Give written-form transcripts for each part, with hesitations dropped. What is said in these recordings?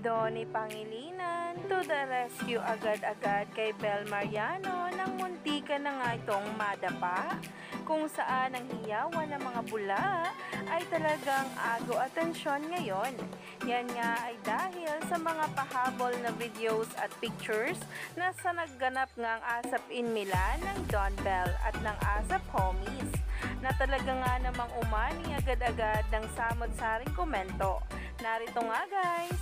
Donnie Pangilinan to the rescue agad-agad kay Bel Mariano nang muntikan na nga itong madapa, kung saan ang hiyawan ng mga bula ay talagang ago atensyon ngayon. Yan nga ay dahil sa mga pahabol na videos at pictures na sa nagganap ngang ASAP in Milan ng Don Bell at ng ASAP Homies, na talaga nga namang umani agad-agad ng samot-saring komento. Narito nga guys.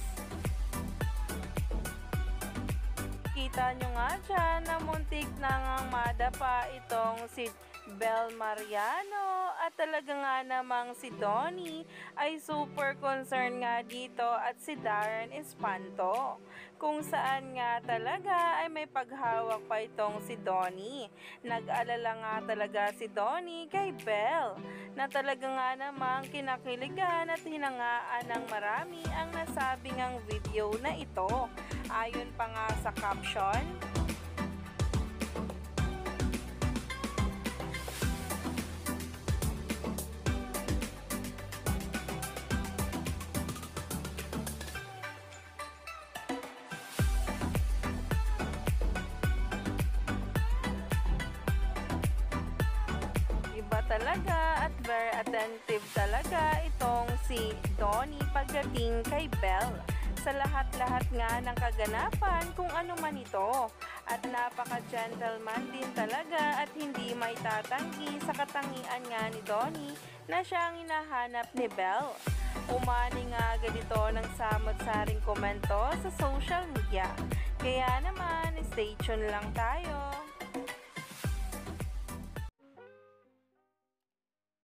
Kita nyo nga dyan na muntik na ngang madapa itong si Bel Mariano, at talaga nga namang si Donnie ay super concerned nga dito, at si Darren Espanto, kung saan nga talaga ay may paghawak pa itong si Donnie. Nag-alala nga talaga si Donnie kay Bel, na talaga nga namang kinakiligan at hinangaan ng marami ang nasabing ang video na ito. Ayon pa nga sa caption, iba talaga at very attentive talaga itong si Donnie pagdating kay Bel sa lahat-lahat nga ng kaganapan kung ano man ito, at napaka-gentleman din talaga at hindi may tatanggi sa katangian nga ni Donnie na siyang hinahanap ni Bel. Umani nga agad ito ng samot-saring komento sa social media, kaya naman stay tuned lang tayo.